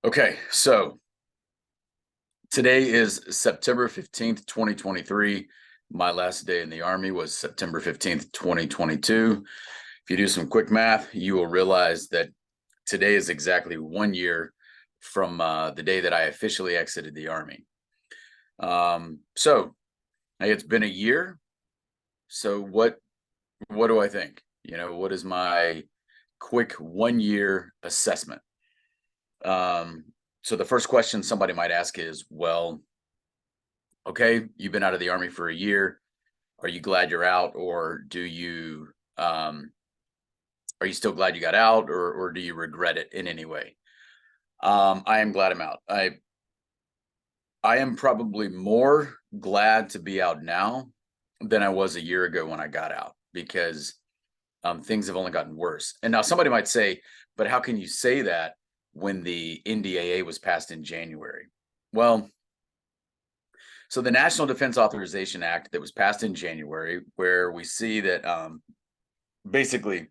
Okay, so today is September 15th, 2023. My last day in the Army was September 15th, 2022. If you do some quick math, you will realize that today is exactly 1 year from the day that I officially exited the Army. So it's been a year. So what do I think? What is my quick 1 year assessment? So the first question somebody might ask is, well, okay, you've been out of the Army for a year. Are you glad you're out, or are you still glad you got out, or do you regret it in any way? I am glad I'm out. I am probably more glad to be out now than I was a year ago when I got out, because things have only gotten worse. And now somebody might say, but how can you say that when the NDAA was passed in January? Well, so the National Defense Authorization Act that was passed in January, where we see that basically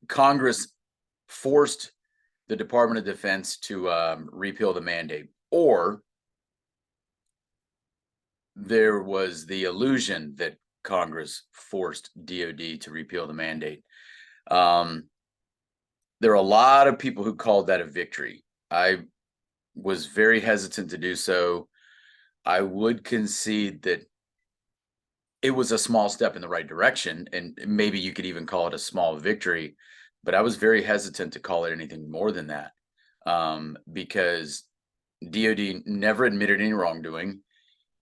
Congress forced the Department of Defense to repeal the mandate, or there was the illusion that Congress forced DOD to repeal the mandate. There are a lot of people who called that a victory. I was very hesitant to do so. I would concede that it was a small step in the right direction, and maybe you could even call it a small victory, but I was very hesitant to call it anything more than that, because DOD never admitted any wrongdoing.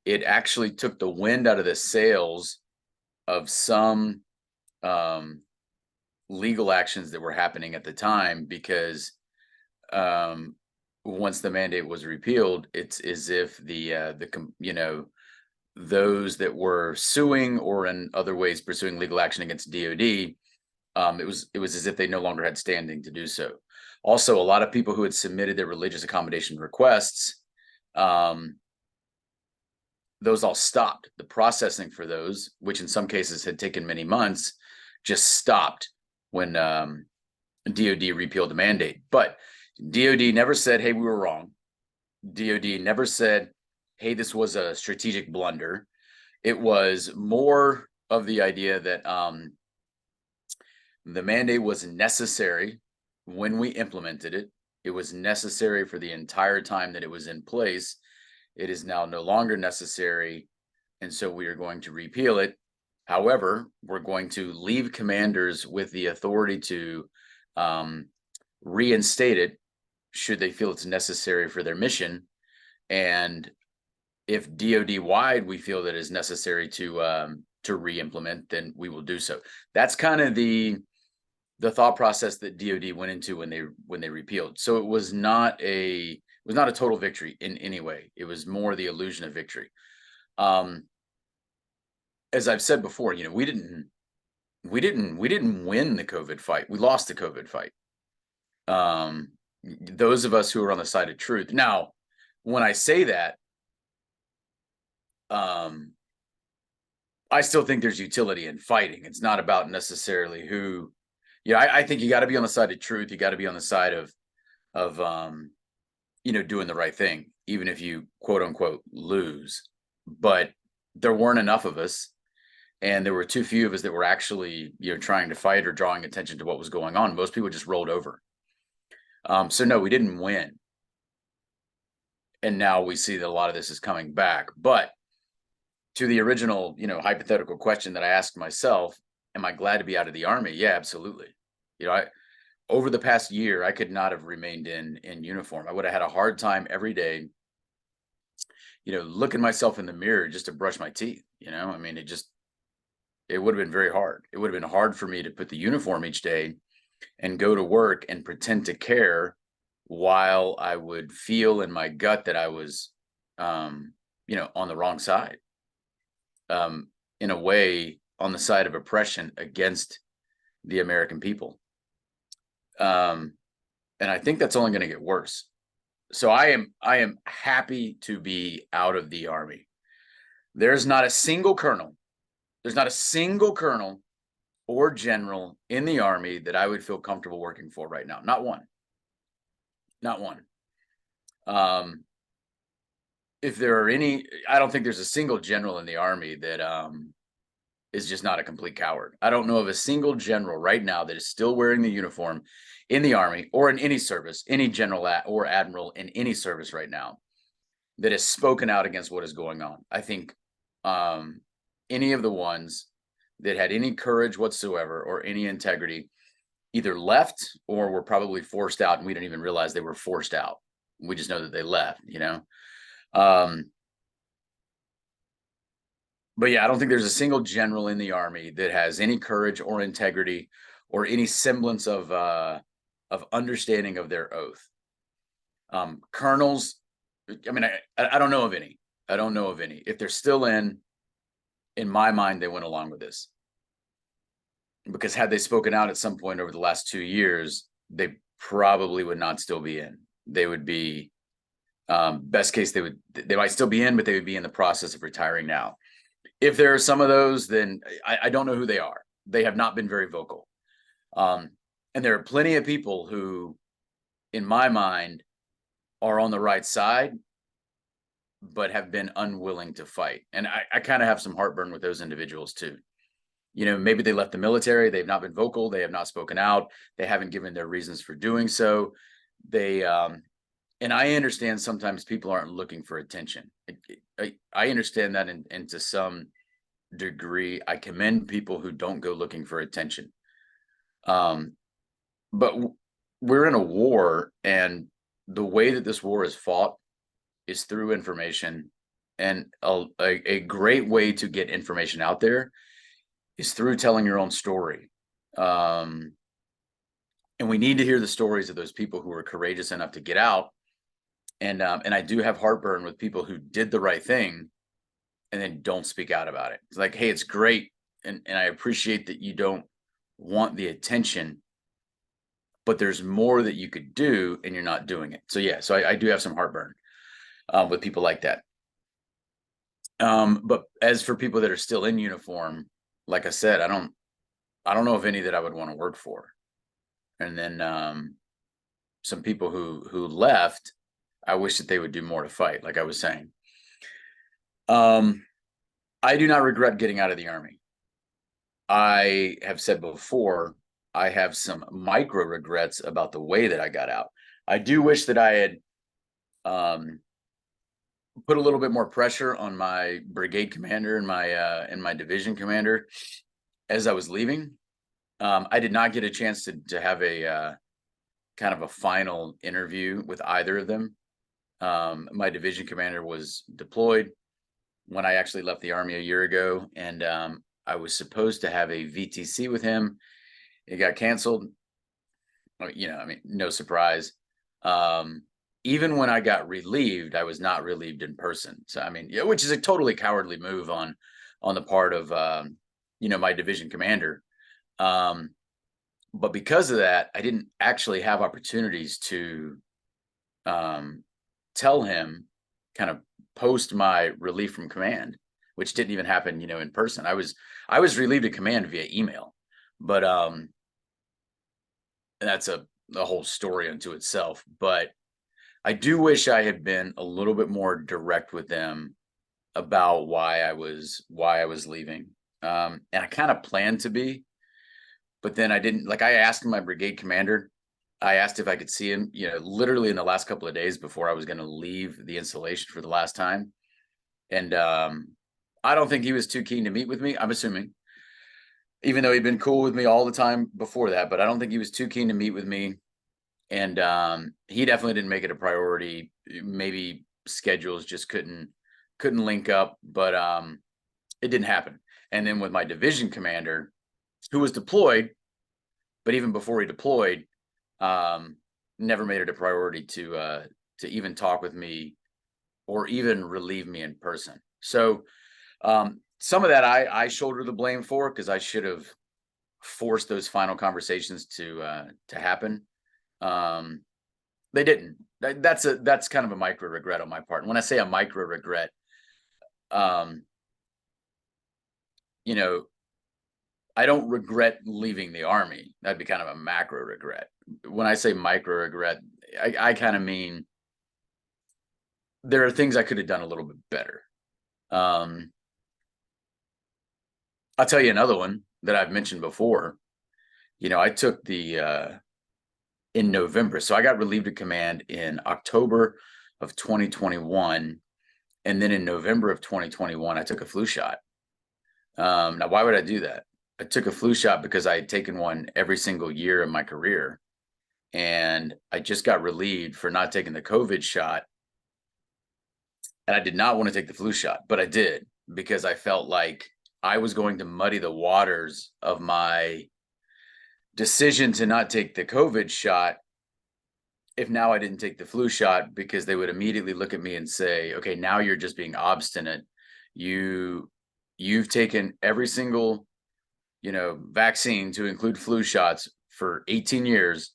It actually took the wind out of the sails of some legal actions that were happening at the time, because once the mandate was repealed, it's as if those that were suing or in other ways pursuing legal action against DOD, it was as if they no longer had standing to do so. Also, a lot of people who had submitted their religious accommodation requests, those all stopped. The processing for those, which in some cases had taken many months, just stopped when DOD repealed the mandate. But DOD never said, hey, we were wrong. DOD never said, hey, this was a strategic blunder. It was more of the idea that the mandate was necessary when we implemented it. It was necessary for the entire time that it was in place. It is now no longer necessary, and so we are going to repeal it. However, we're going to leave commanders with the authority to reinstate it should they feel it's necessary for their mission. And if DOD wide we feel that is necessary to re-implement, then we will do so. That's kind of the thought process that DOD went into when they repealed. So it was not a total victory in any way. It was more the illusion of victory. As I've said before, we didn't win the COVID fight. We lost the COVID fight. Those of us who are on the side of truth. Now, when I say that, I still think there's utility in fighting. It's not about necessarily who. I think you got to be on the side of truth. You got to be on the side of doing the right thing, even if you quote unquote lose. But there weren't enough of us, and there were too few of us that were actually trying to fight or drawing attention to what was going on. Most people just rolled over. So no, we didn't win. And now we see that a lot of this is coming back. But to the original, hypothetical question that I asked myself, am I glad to be out of the Army? Yeah, absolutely. Over the past year, I could not have remained in uniform. I would have had a hard time every day, looking myself in the mirror just to brush my teeth. I mean, it would have been very hard. It would have been hard for me to put the uniform each day and go to work and pretend to care, while I would feel in my gut that I was, on the wrong side, in a way, on the side of oppression against the American people. And I think that's only going to get worse. So I am happy to be out of the Army. There's not a single colonel or general in the Army that I would feel comfortable working for right now. Not one. If there are any, I don't think there's a single general in the Army that is just not a complete coward. I don't know of a single general right now that is still wearing the uniform in the Army or in any service, any general or admiral in any service right now that has spoken out against what is going on. I think any of the ones that had any courage whatsoever or any integrity either left or were probably forced out, and we didn't even realize they were forced out. We just know that they left, you know. But yeah, I don't think there's a single general in the Army that has any courage or integrity or any semblance of understanding of their oath. Colonels, I mean, I don't know of any. I don't know of any. If they're still in my mind, they went along with this. Because had they spoken out at some point over the last 2 years, they probably would not still be in. They would be, best case, they might still be in, but they would be in the process of retiring now. If there are some of those, then I don't know who they are. They have not been very vocal. And there are plenty of people who, in my mind, are on the right side, but have been unwilling to fight. And I kind of have some heartburn with those individuals too. You know, maybe they left the military, they've not been vocal, they have not spoken out, they haven't given their reasons for doing so. They, and I understand sometimes people aren't looking for attention. I understand that, and to some degree, I commend people who don't go looking for attention. But we're in a war, and the way that this war is fought is through information. And a great way to get information out there is through telling your own story. And we need to hear the stories of those people who are courageous enough to get out. And I do have heartburn with people who did the right thing and then don't speak out about it. It's like, hey, it's great, and I appreciate that you don't want the attention, but there's more that you could do, and you're not doing it. So yeah, so I do have some heartburn with people like that. But as for people that are still in uniform, like I said, I don't know of any that I would want to work for. And then some people who left, I wish that they would do more to fight, like I was saying. I do not regret getting out of the Army. I have said before, I have some micro regrets about the way that I got out. I do wish that I had put a little bit more pressure on my brigade commander and my division commander as I was leaving. I did not get a chance to have a kind of a final interview with either of them. My division commander was deployed when I actually left the Army a year ago, and I was supposed to have a VTC with him. It got canceled. You know, I mean, no surprise. Even when I got relieved, I was not relieved in person. So, I mean, yeah, which is a totally cowardly move on the part of you know, my division commander. But because of that, I didn't actually have opportunities to tell him, kind of post my relief from command, which didn't even happen, you know, in person. I was relieved of command via email, but that's a whole story unto itself. But I do wish I had been a little bit more direct with them about why I was leaving. And I kind of planned to be, but then I didn't. Like, I asked my brigade commander, I asked if I could see him, you know, literally in the last couple of days before I was going to leave the installation for the last time. And I don't think he was too keen to meet with me, I'm assuming, even though he'd been cool with me all the time before that. But I don't think he was too keen to meet with me. And he definitely didn't make it a priority. Maybe schedules just couldn't link up, but it didn't happen. And then with my division commander, who was deployed, but even before he deployed, never made it a priority to even talk with me or even relieve me in person. So some of that I shoulder the blame for, because I should have forced those final conversations to happen. They didn't. That's kind of a micro regret on my part. And when I say a micro regret, you know, I don't regret leaving the Army. That'd be kind of a macro regret. When I say micro regret, I kind of mean there are things I could have done a little bit better. Um, I'll tell you another one that I've mentioned before. I took the in November. So I got relieved of command in October of 2021. And then in November of 2021, I took a flu shot. Now, why would I do that? I took a flu shot because I had taken one every single year in my career. And I just got relieved for not taking the COVID shot. And I did not want to take the flu shot, but I did because I felt like I was going to muddy the waters of my decision to not take the COVID shot if now I didn't take the flu shot, because they would immediately look at me and say, okay, now you're just being obstinate. You've taken every single, vaccine to include flu shots for 18 years.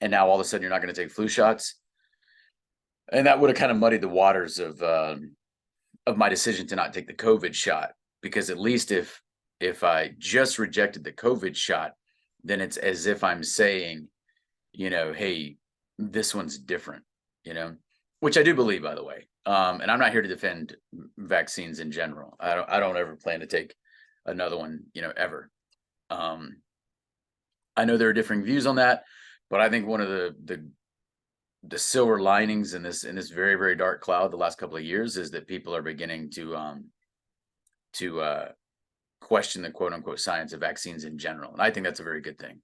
And now all of a sudden you're not going to take flu shots. And that would have kind of muddied the waters of my decision to not take the COVID shot, because at least if I just rejected the COVID shot, then it's as if I'm saying, hey, this one's different, which I do believe, by the way. And I'm not here to defend vaccines in general. I don't ever plan to take another one, ever. I know there are differing views on that, but I think one of the silver linings in this very, very dark cloud the last couple of years is that people are beginning to question the quote unquote science of vaccines in general. And I think that's a very good thing.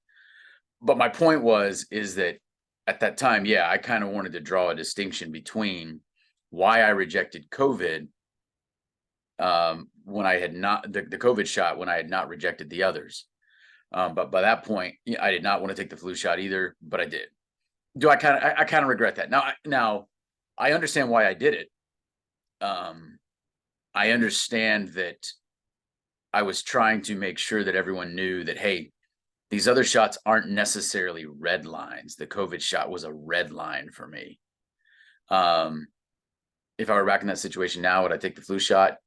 But my point is that at that time, yeah, I kind of wanted to draw a distinction between why I rejected COVID when I had not the COVID shot, when I had not rejected the others. But by that point, I did not want to take the flu shot either, but I did. I kind of regret that. Now I understand why I did it. I understand that I was trying to make sure that everyone knew that, hey, these other shots aren't necessarily red lines. The COVID shot was a red line for me. If I were back in that situation now, would I take the flu shot?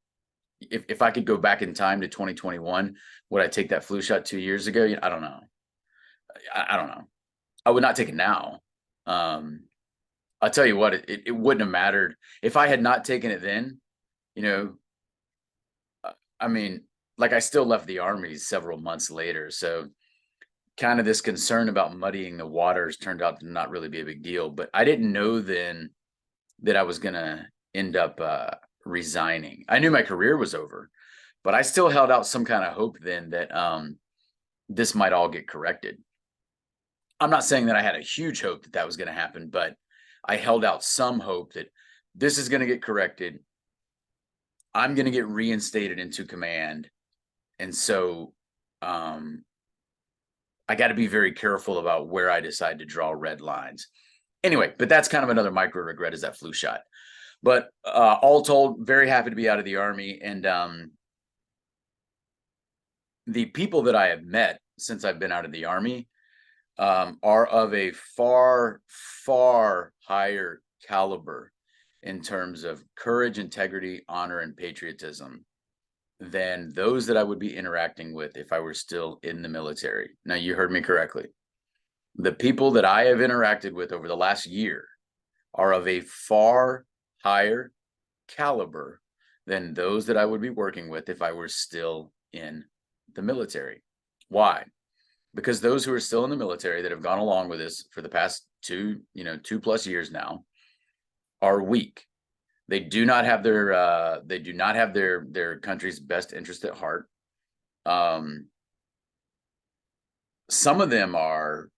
If I could go back in time to 2021, would I take that flu shot 2 years ago? I don't know. I don't know. I would not take it now. I'll tell you what, it wouldn't have mattered if I had not taken it then. I mean, like, I still left the Army several months later. So kind of this concern about muddying the waters turned out to not really be a big deal. But I didn't know then that I was going to end up resigning. I knew my career was over, but I still held out some kind of hope then that this might all get corrected. I'm not saying that I had a huge hope that was going to happen, but I held out some hope that this is going to get corrected. I'm going to get reinstated into command. And so I got to be very careful about where I decide to draw red lines. Anyway, but that's kind of another micro regret, is that flu shot. But all told, very happy to be out of the Army. And the people that I have met since I've been out of the Army are of a far, far higher caliber in terms of courage, integrity, honor, and patriotism than those that I would be interacting with if I were still in the military. Now, you heard me correctly. The people that I have interacted with over the last year are of a far higher caliber than those that I would be working with if I were still in the military. Why? Because those who are still in the military that have gone along with this for the past 2+ years now are weak. They do not have their country's best interest at heart. Some of them are,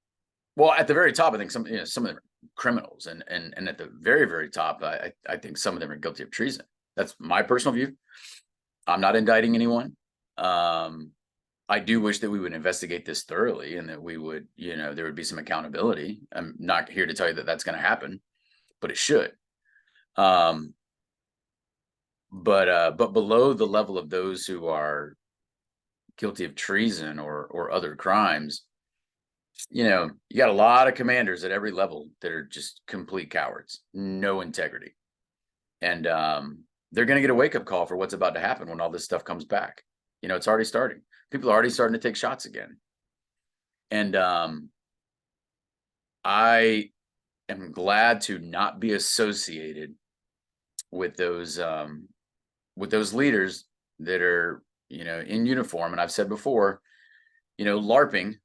well, at the very top, I think some of them are criminals, and at the very, very top, I think some of them are guilty of treason. That's my personal view. I'm not indicting anyone. I do wish that we would investigate this thoroughly, and that we would, there would be some accountability. I'm not here to tell you that that's going to happen, but it should. But below the level of those who are guilty of treason or other crimes, you got a lot of commanders at every level that are just complete cowards, no integrity. And they're going to get a wake-up call for what's about to happen when all this stuff comes back. It's already starting. People are already starting to take shots again. And I am glad to not be associated with those leaders that are, in uniform. And I've said before, LARPing,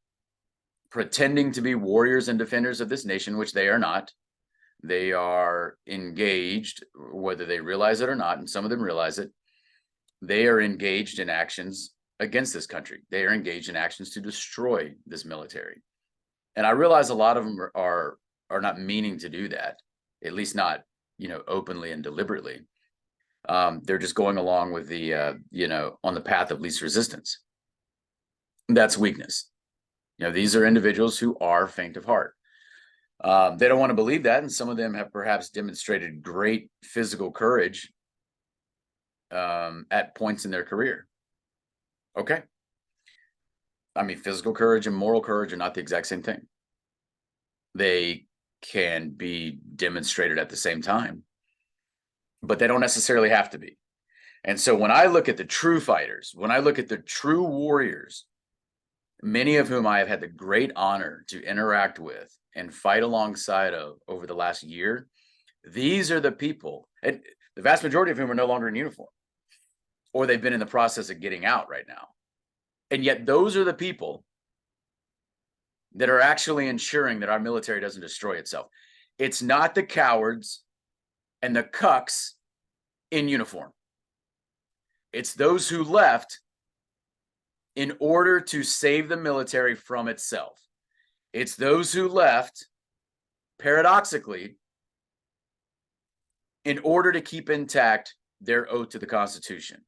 pretending to be warriors and defenders of this nation, which they are not. They are engaged, whether they realize it or not, and some of them realize it. They are engaged in actions against this country. They are engaged in actions to destroy this military. And I realize a lot of them are not meaning to do that, at least not, openly and deliberately. They're just going along with the, on the path of least resistance. That's weakness. These are individuals who are faint of heart. They don't want to believe that, and some of them have perhaps demonstrated great physical courage at points in their career. Okay. I mean, physical courage and moral courage are not the exact same thing. They can be demonstrated at the same time, but they don't necessarily have to be. And so when I look at the true fighters, when I look at the true warriors, many of whom I have had the great honor to interact with and fight alongside of over the last year, these are the people, and the vast majority of whom are no longer in uniform, or they've been in the process of getting out right now. And yet those are the people that are actually ensuring that our military doesn't destroy itself. It's not the cowards and the cucks in uniform. It's those who left in order to save the military from itself. It's those who left, paradoxically, in order to keep intact their oath to the Constitution.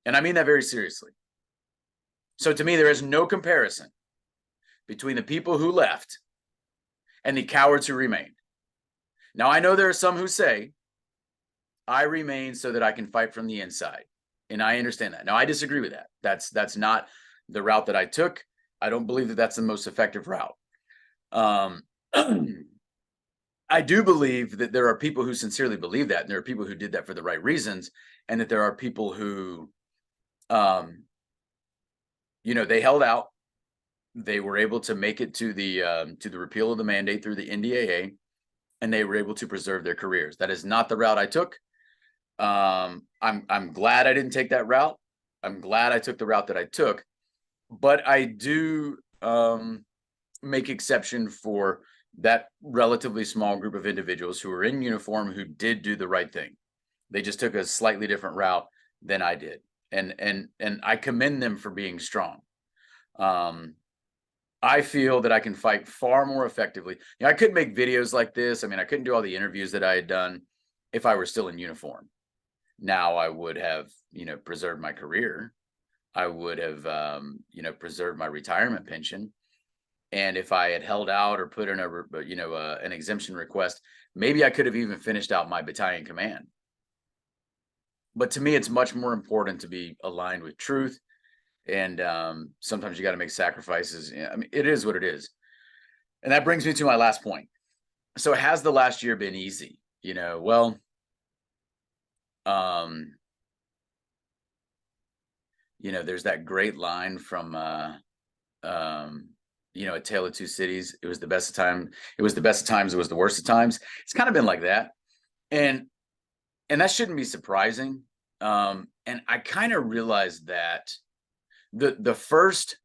And I mean that very seriously. So to me, there is no comparison between the people who left and the cowards who remained. Now, I know there are some who say, I remain so that I can fight from the inside. And I understand that. Now, I disagree with that. That's not the route that I took. I don't believe that that's the most effective route. I do believe that there are people who sincerely believe that, and there are people who did that for the right reasons, and that there are people who, they held out. They were able to make it to the repeal of the mandate through the NDAA, and they were able to preserve their careers. That is not the route I took. I'm glad I didn't take that route. I'm glad I took the route that I took, but I do make exception for that relatively small group of individuals who are in uniform who did do the right thing. They just took a slightly different route than I did, and I commend them for being strong. I feel that I can fight far more effectively. I couldn't make videos like this. I mean, I couldn't do all the interviews that I had done if I were still in uniform. Now I would have, preserved my career. I would have, preserved my retirement pension. And if I had held out or put in an exemption request, maybe I could have even finished out my battalion command. But to me, it's much more important to be aligned with truth. And sometimes you got to make sacrifices. I mean, it is what it is. And that brings me to my last point. So has the last year been easy? Well, there's that great line from, A Tale of Two Cities. It was the best of time. It was the best of times. It was the worst of times. It's kind of been like that. And that shouldn't be surprising. And I kind of realized that the first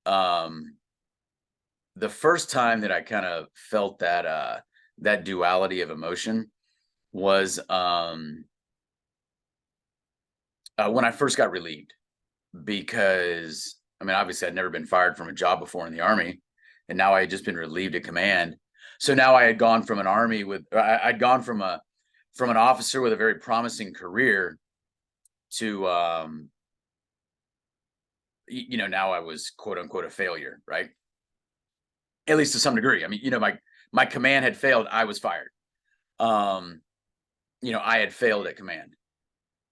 time that I kind of felt that duality of emotion was when I first got relieved, because obviously I'd never been fired from a job before in the Army, and now I had just been relieved of command. So now I had gone from an Army I'd gone from an officer with a very promising career to now I was quote unquote a failure, right? At least to some degree. My command had failed. I was fired. I had failed at command.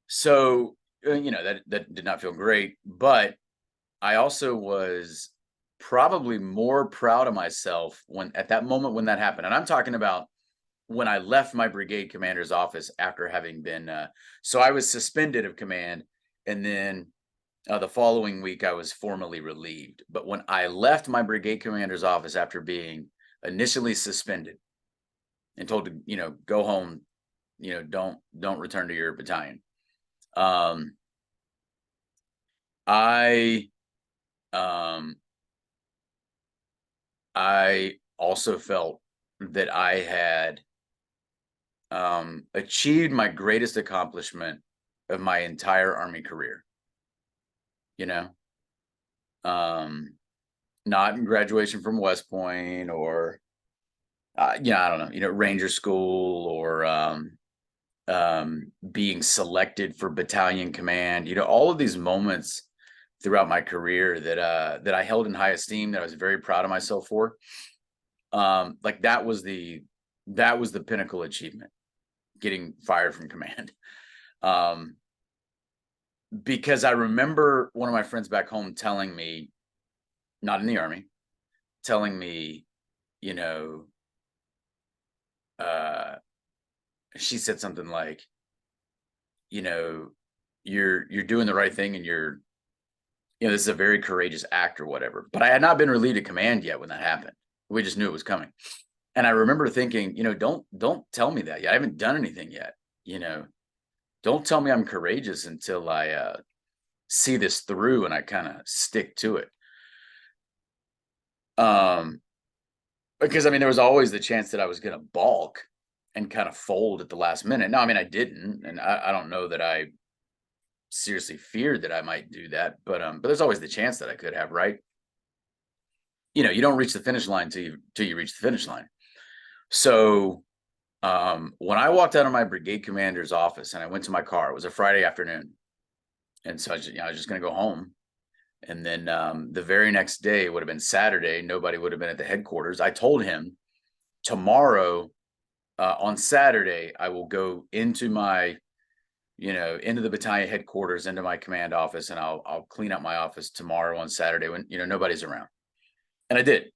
So, that did not feel great, but I also was probably more proud of myself at that moment when that happened. And I'm talking about when I left my brigade commander's office after having been, so I was suspended of command, and then The following week, I was formally relieved. But when I left my brigade commander's office after being initially suspended and told to, go home, don't return to your battalion. Um, I um, I also felt that I had achieved my greatest accomplishment of my entire Army career. You know, um, not in graduation from West Point or I don't know, Ranger School or being selected for battalion command. All of these moments throughout my career that I held in high esteem, that I was very proud of myself for. Like that was the pinnacle achievement, getting fired from command. Um, because I remember one of my friends back home telling me, not in the Army, telling me, you know, uh, she said something like, you know, you're doing the right thing, and this is a very courageous act or whatever. But I had not been relieved of command yet when that happened. We just knew it was coming. And I remember thinking, don't tell me that yet. I haven't done anything yet. Don't tell me I'm courageous until I see this through and I kind of stick to it. Because I mean, there was always the chance that I was going to balk and kind of fold at the last minute. No, I mean, I didn't, and I don't know that I seriously feared that I might do that, but there's always the chance that I could have, right? You don't reach the finish line till you reach the finish line. So when I walked out of my brigade commander's office and I went to my car, it was a Friday afternoon, and so I was just going to go home. And then the very next day would have been Saturday. Nobody would have been at the headquarters. I told him, tomorrow, on Saturday, I will go into my, into the battalion headquarters, into my command office, and I'll clean up my office tomorrow on Saturday when, nobody's around. And I did.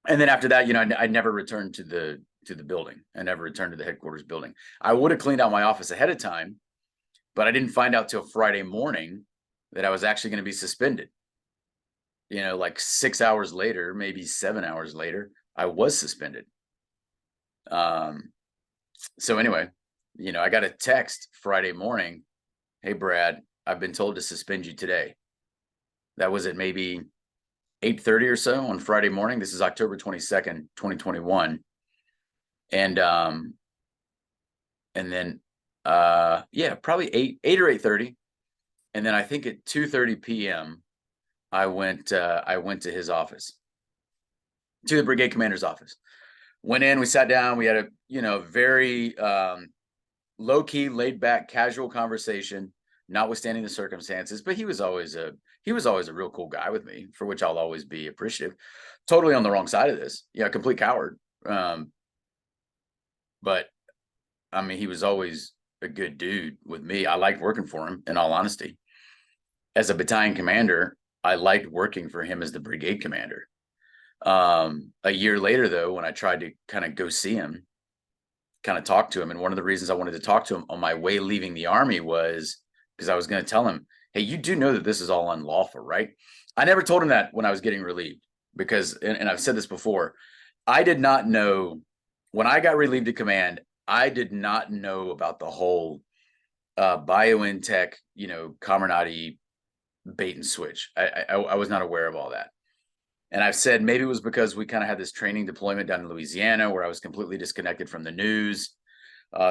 And then after that, I never returned to the building. I never returned to the headquarters building. I would have cleaned out my office ahead of time, but I didn't find out till Friday morning that I was actually going to be suspended. Like 6 hours later, maybe 7 hours later, I was suspended. So anyway, I got a text Friday morning. Hey, Brad, I've been told to suspend you today. That was at maybe 8:30 or so on Friday morning. This is October 22nd, 2021. And then probably 8 or 8:30. And then I think at 2:30 p.m. I went to his office, to the brigade commander's office. Went in, we sat down, we had a very low-key, laid-back, casual conversation, notwithstanding the circumstances. But he was always a real cool guy with me, for which I'll always be appreciative. Totally on the wrong side of this, complete coward. But I mean, he was always a good dude with me. I liked working for him, in all honesty. As a battalion commander, I liked working for him as the brigade commander. A year later, though, when I tried to kind of go see him, kind of talk to him, and one of the reasons I wanted to talk to him on my way leaving the Army was because I was going to tell him, hey, you do know that this is all unlawful, right? I never told him that when I was getting relieved, because, and I've said this before, I did not know, when I got relieved of command, I did not know about the whole BioNTech, Comirnaty bait and switch. I was not aware of all that. And I've said maybe it was because we kind of had this training deployment down in Louisiana where I was completely disconnected from the news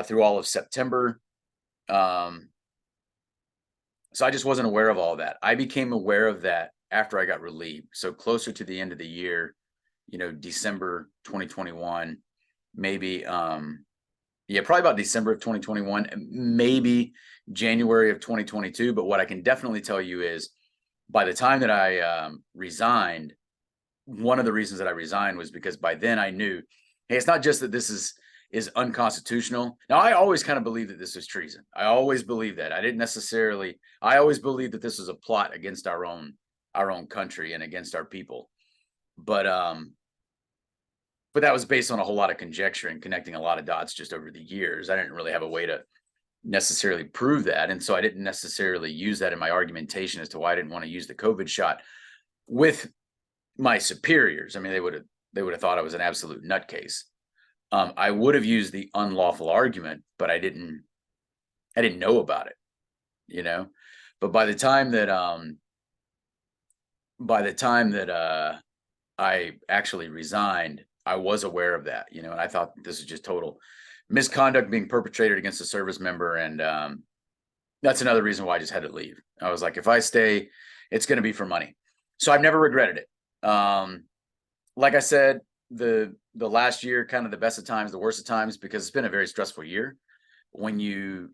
through all of September. So I just wasn't aware of all that. I became aware of that after I got relieved. So closer to the end of the year, December 2021, maybe, probably about December of 2021, maybe January of 2022. But what I can definitely tell you is, by the time that I resigned, one of the reasons that I resigned was because by then I knew, hey, it's not just that this is unconstitutional. Now, I always kind of believed that this was treason. I always believed that. I always believed that this was a plot against our own country and against our people. But that was based on a whole lot of conjecture and connecting a lot of dots just over the years. I didn't really have a way to necessarily prove that. And so I didn't necessarily use that in my argumentation as to why I didn't want to use the COVID shot with my superiors. I mean, they would have thought I was an absolute nutcase. I would have used the unlawful argument, but I didn't know about it, you know. But by the time that I actually resigned, I was aware of that, you know, and I thought this is just total misconduct being perpetrated against a service member. And that's another reason why I just had to leave. I was like, if I stay, it's going to be for money. So I've never regretted it. Like I said, the last year, kind of the best of times, the worst of times, because it's been a very stressful year. When you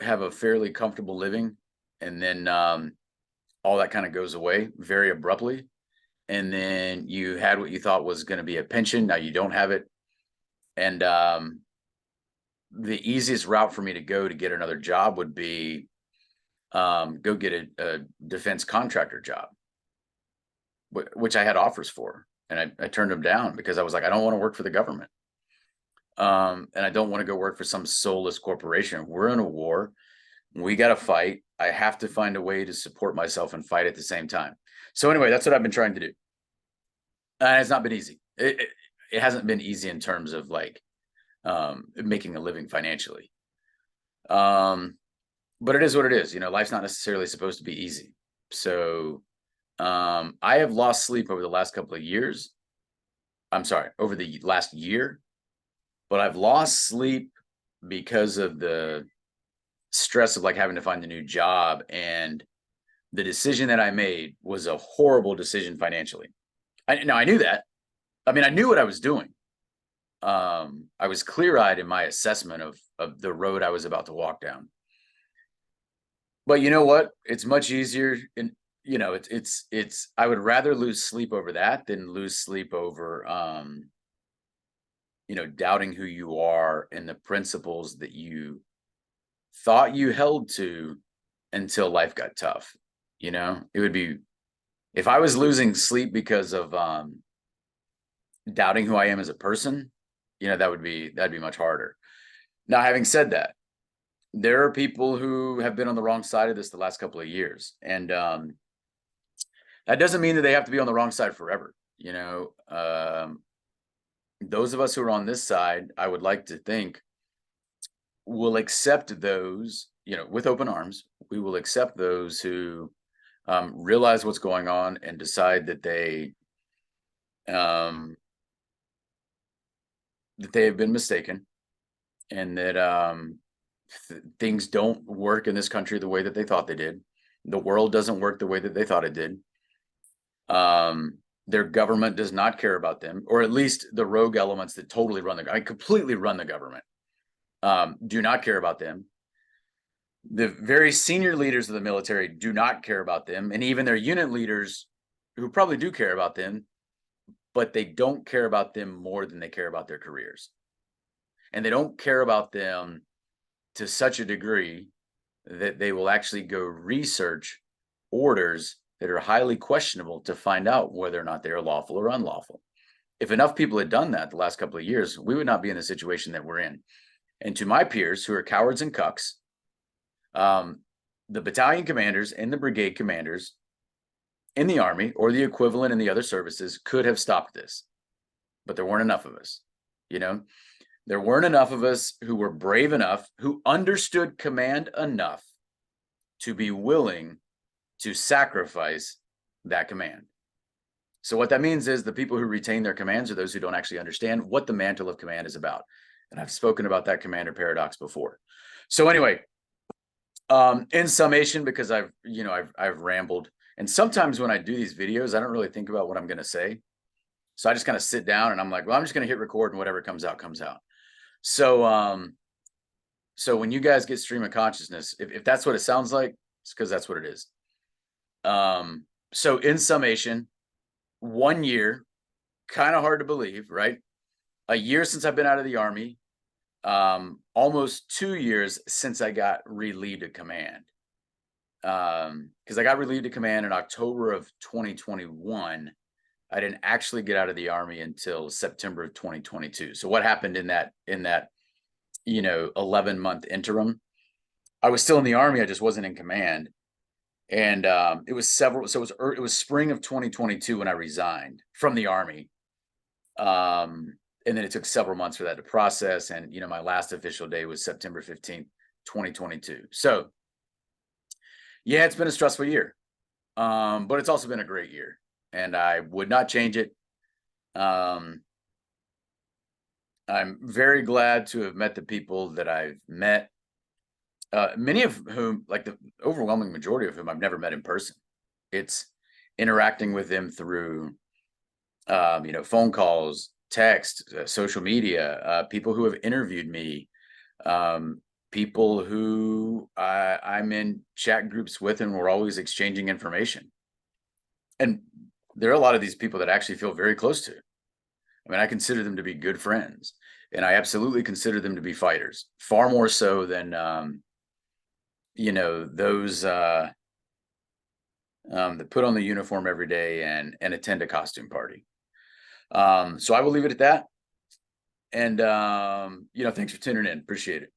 have a fairly comfortable living, and then all that kind of goes away very abruptly. And then you had what you thought was going to be a pension. Now you don't have it. And the easiest route for me to go to get another job would be go get a defense contractor job, which I had offers for. And I turned them down because I was like, I don't want to work for the government. And I don't want to go work for some soulless corporation. We're in a war. We got to fight. I have to find a way to support myself and fight at the same time. So anyway, that's what I've been trying to do. And it's not been easy. It hasn't been easy in terms of like making a living financially. But it is what it is. You know, life's not necessarily supposed to be easy. So I have lost sleep over the last couple of years. I'm sorry, over the last year. But I've lost sleep because of the stress of like having to find a new job, and the decision that I made was a horrible decision financially. Now I knew that. I mean, I knew what I was doing. I was clear-eyed in my assessment of the road I was about to walk down. But you know what? It's much easier, and you know, it's. I would rather lose sleep over that than lose sleep over you know, doubting who you are and the principles that you thought you held to until life got tough. You know, it would be, if I was losing sleep because of doubting who I am as a person, you know, that'd be much harder. Now, having said that, there are people who have been on the wrong side of this the last couple of years, and that doesn't mean that they have to be on the wrong side forever. You know, those of us who are on this side, I would like to think, will accept those, you know, with open arms. We will accept those who realize what's going on and decide that they have been mistaken, and that things don't work in this country the way that they thought they did. The world doesn't work the way that they thought it did. Their government does not care about them, or at least the rogue elements that totally completely run the government, do not care about them. The very senior leaders of the military do not care about them, and even their unit leaders, who probably do care about them, but they don't care about them more than they care about their careers. And they don't care about them to such a degree that they will actually go research orders that are highly questionable to find out whether or not they are lawful or unlawful. If enough people had done that the last couple of years, we would not be in the situation that we're in. And to my peers who are cowards and cucks, the battalion commanders and the brigade commanders in the Army, or the equivalent in the other services, could have stopped this. But there weren't enough of us. You know, there weren't enough of us who were brave enough, who understood command enough to be willing to sacrifice that command. So what that means is the people who retain their commands are those who don't actually understand what the mantle of command is about. And I've spoken about that commander paradox before. So anyway, in summation, because I've rambled, and sometimes when I do these videos, I don't really think about what I'm going to say. So I just kind of sit down and I'm like, well, I'm just going to hit record, and whatever comes out, comes out. So, so when you guys get stream of consciousness, if that's what it sounds like, it's because that's what it is. So in summation, 1 year, kind of hard to believe, right? A year since I've been out of the Army, almost 2 years since I got relieved of command. Because I got relieved of command in October of 2021. I didn't actually get out of the Army until September of 2022. So what happened in that 11-month interim. I was still in the Army. I just wasn't in command. And it was it was spring of 2022 when I resigned from the Army. And then it took several months for that to process. And, my last official day was September 15th, 2022. So yeah, it's been a stressful year. But it's also been a great year, and I would not change it. Um, I'm very glad to have met the people that I've met, many of whom, like the overwhelming majority of whom, I've never met in person. It's interacting with them through, phone calls, text, social media, people who have interviewed me, people who I'm in chat groups with, and we're always exchanging information. And there are a lot of these people that I actually feel very close to. I mean, I consider them to be good friends, and I absolutely consider them to be fighters, far more so than those that put on the uniform every day and attend a costume party. So I will leave it at that. And thanks for tuning in. Appreciate it.